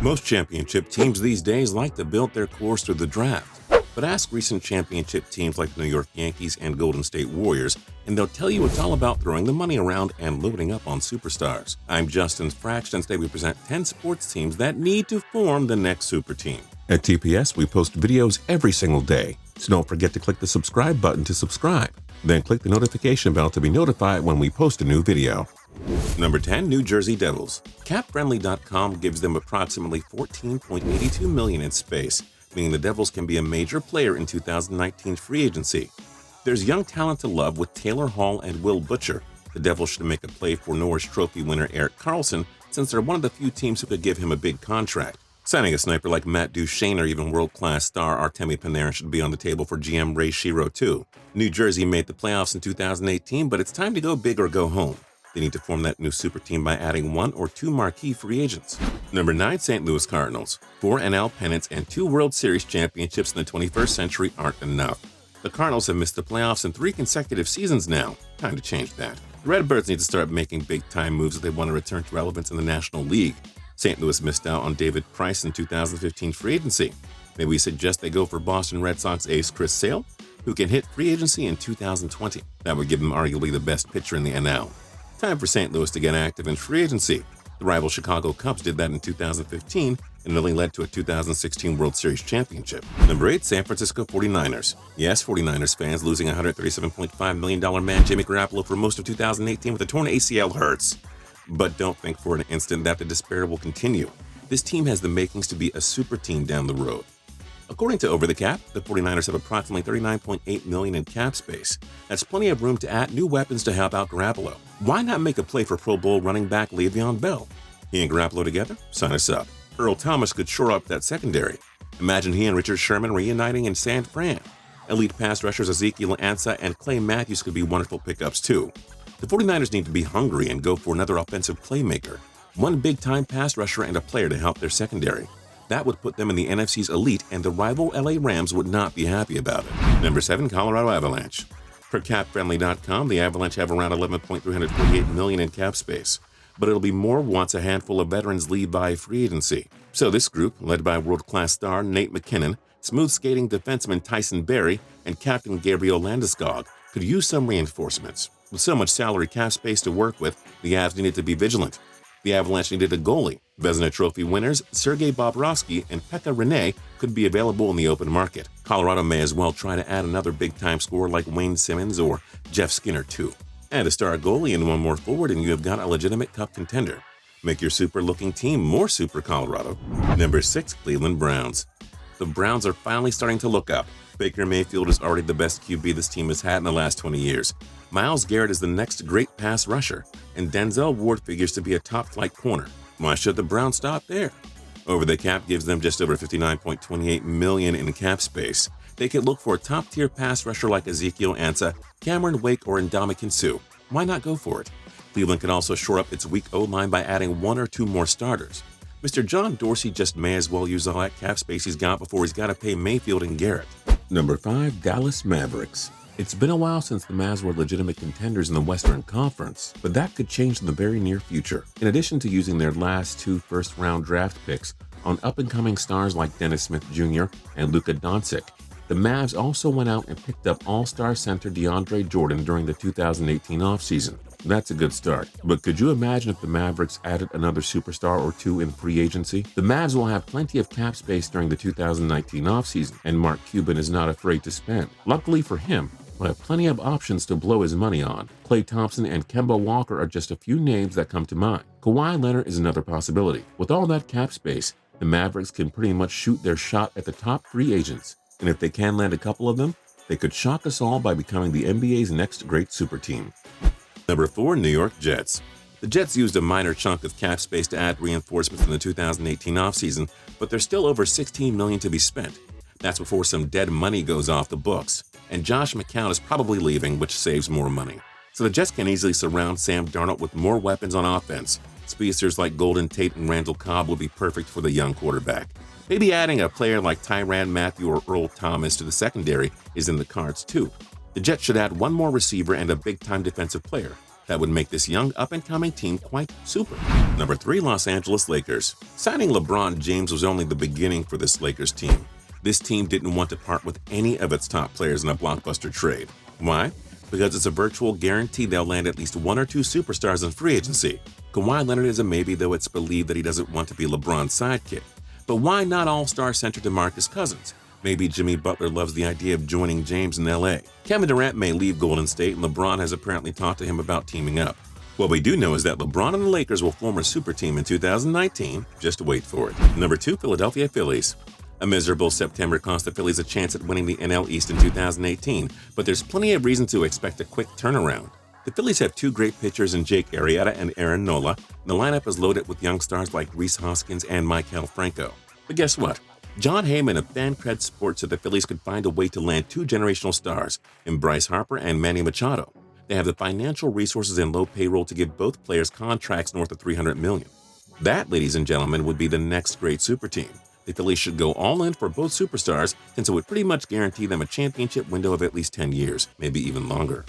Most championship teams these days like to build their cores through the draft. But ask recent championship teams like the New York Yankees and Golden State Warriors, and they'll tell you it's all about throwing the money around and loading up on superstars. I'm Justin Fraction, and today we present 10 sports teams that need to form the next super team. At TPS, we post videos every single day, so don't forget to click the subscribe button to subscribe. Then click the notification bell to be notified when we post a new video. Number 10, New Jersey Devils. CapFriendly.com gives them approximately $14.82 million in space, meaning the Devils can be a major player in 2019 free agency. There's young talent to love with Taylor Hall and Will Butcher. The Devils should make a play for Norris Trophy winner Erik Karlsson, since they're one of the few teams who could give him a big contract. Signing a sniper like Matt Duchene or even world-class star Artemi Panarin should be on the table for GM Ray Shero too. New Jersey made the playoffs in 2018, but it's time to go big or go home. They need to form that new super team by adding one or two marquee free agents. Number 9, St. Louis Cardinals. 4 NL pennants and 2 World Series championships in the 21st century aren't enough. The Cardinals have missed the playoffs in 3 consecutive seasons now. Time to change that. The Redbirds need to start making big-time moves if they want to return to relevance in the National League. St. Louis missed out on David Price in 2015 free agency. Maybe we suggest they go for Boston Red Sox ace Chris Sale, who can hit free agency in 2020. That would give them arguably the best pitcher in the NL. Time for St. Louis to get active in free agency. The rival Chicago Cubs did that in 2015 and really led to a 2016 World Series championship. Number 8, San Francisco 49ers. Yes, 49ers fans, losing $137.5 million man Jimmy Garoppolo for most of 2018 with a torn ACL hurts. But don't think for an instant that the despair will continue. This team has the makings to be a super team down the road. According to Over the Cap, the 49ers have approximately $39.8 million in cap space. That's plenty of room to add new weapons to help out Garoppolo. Why not make a play for Pro Bowl running back Le'Veon Bell? He and Garoppolo together? Sign us up. Earl Thomas could shore up that secondary. Imagine he and Richard Sherman reuniting in San Fran. Elite pass rushers Ezekiel Ansah and Clay Matthews could be wonderful pickups too. The 49ers need to be hungry and go for another offensive playmaker. One big-time pass rusher and a player to help their secondary. That would put them in the NFC's elite, and the rival LA Rams would not be happy about it. Number 7, Colorado Avalanche. Per CapFriendly.com, the Avalanche have around $11.348 million in cap space, but it'll be more once a handful of veterans leave by free agency. So this group, led by world-class star Nate McKinnon, smooth-skating defenseman Tyson Barrie, and captain Gabriel Landeskog, could use some reinforcements. With so much salary cap space to work with, the Avs needed to be vigilant. The Avalanche needed a goalie. Vezina Trophy winners Sergei Bobrovsky and Pekka Rinne could be available in the open market. Colorado may as well try to add another big-time scorer like Wayne Simmons or Jeff Skinner too. Add a star goalie and one more forward and you have got a legitimate cup contender. Make your super-looking team more super Colorado. Number 6, Cleveland Browns. The Browns are finally starting to look up. Baker Mayfield is already the best QB this team has had in the last 20 years. Myles Garrett is the next great pass rusher, and Denzel Ward figures to be a top-flight corner. Why should the Browns stop there? Over the Cap gives them just over $59.28 million in cap space. They could look for a top-tier pass rusher like Ezekiel Ansah, Cameron Wake, or Ndamukong Suh. Why not go for it? Cleveland can also shore up its weak O-line by adding 1 or 2 more starters. Mr. John Dorsey just may as well use all that cap space he's got before he's got to pay Mayfield and Garrett. Number 5, Dallas Mavericks. It's been a while since the Mavs were legitimate contenders in the Western Conference, but that could change in the very near future. In addition to using their last 2 first-round draft picks on up-and-coming stars like Dennis Smith Jr. and Luka Doncic, the Mavs also went out and picked up all-star center DeAndre Jordan during the 2018 offseason. That's a good start, but could you imagine if the Mavericks added another superstar or 2 in free agency? The Mavs will have plenty of cap space during the 2019 offseason, and Mark Cuban is not afraid to spend. Luckily for him, he'll have plenty of options to blow his money on. Klay Thompson and Kemba Walker are just a few names that come to mind. Kawhi Leonard is another possibility. With all that cap space, the Mavericks can pretty much shoot their shot at the top free agents, and if they can land a couple of them, they could shock us all by becoming the NBA's next great super team. Number 4, New York Jets. The Jets used a minor chunk of cap space to add reinforcements in the 2018 offseason, but there's still over $16 million to be spent. That's before some dead money goes off the books, and Josh McCown is probably leaving, which saves more money. So the Jets can easily surround Sam Darnold with more weapons on offense. Speedsters like Golden Tate and Randall Cobb would be perfect for the young quarterback. Maybe adding a player like Tyrann Mathieu or Earl Thomas to the secondary is in the cards too. The Jets should add 1 more receiver and a big-time defensive player. that would make this young up-and-coming team quite super. Number 3, Los Angeles Lakers. Signing LeBron James was only the beginning for this Lakers team. This team didn't want to part with any of its top players in a blockbuster trade. Why? Because it's a virtual guarantee they'll land at least 1 or 2 superstars in free agency. Kawhi Leonard is a maybe, though it's believed that he doesn't want to be LeBron's sidekick. But why not all-star center DeMarcus Cousins? Maybe Jimmy Butler loves the idea of joining James in LA. Kevin Durant may leave Golden State, and LeBron has apparently talked to him about teaming up. What we do know is that LeBron and the Lakers will form a super team in 2019. Just wait for it. Number 2, Philadelphia Phillies. A miserable September cost the Phillies a chance at winning the NL East in 2018, but there's plenty of reason to expect a quick turnaround. The Phillies have 2 great pitchers in Jake Arrieta and Aaron Nola, and the lineup is loaded with young stars like Rhys Hoskins and Maikel Franco. But guess what? John Heyman of FanCred Sports said the Phillies could find a way to land 2 generational stars in Bryce Harper and Manny Machado. They have the financial resources and low payroll to give both players contracts north of $300 million. That, ladies and gentlemen, would be the next great super team. The Phillies should go all in for both superstars, since it would pretty much guarantee them a championship window of at least 10 years, maybe even longer.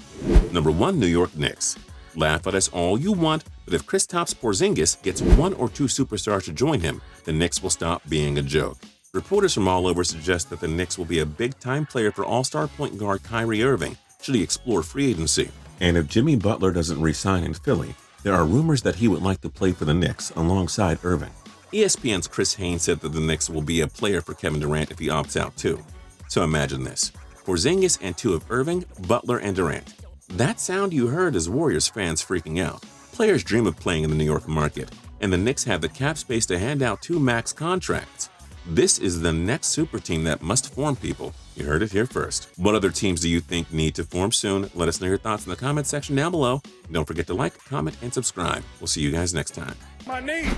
Number 1, New York Knicks. Laugh at us all you want, but if Kristaps Porzingis gets 1 or 2 superstars to join him, the Knicks will stop being a joke. Reporters from all over suggest that the Knicks will be a big-time player for all-star point guard Kyrie Irving should he explore free agency. And if Jimmy Butler doesn't re-sign in Philly, there are rumors that he would like to play for the Knicks alongside Irving. ESPN's Chris Haynes said that the Knicks will be a player for Kevin Durant if he opts out too. So imagine this: Porzingis and 2 of Irving, Butler, and Durant. That sound you heard is Warriors fans freaking out. Players dream of playing in the New York market, and the Knicks have the cap space to hand out 2 max contracts. This is the next super team that must form, people. You heard it here first. What other teams do you think need to form soon? Let us know your thoughts in the comment section down below. Don't forget to like, comment, and subscribe. We'll see you guys next time. My knee.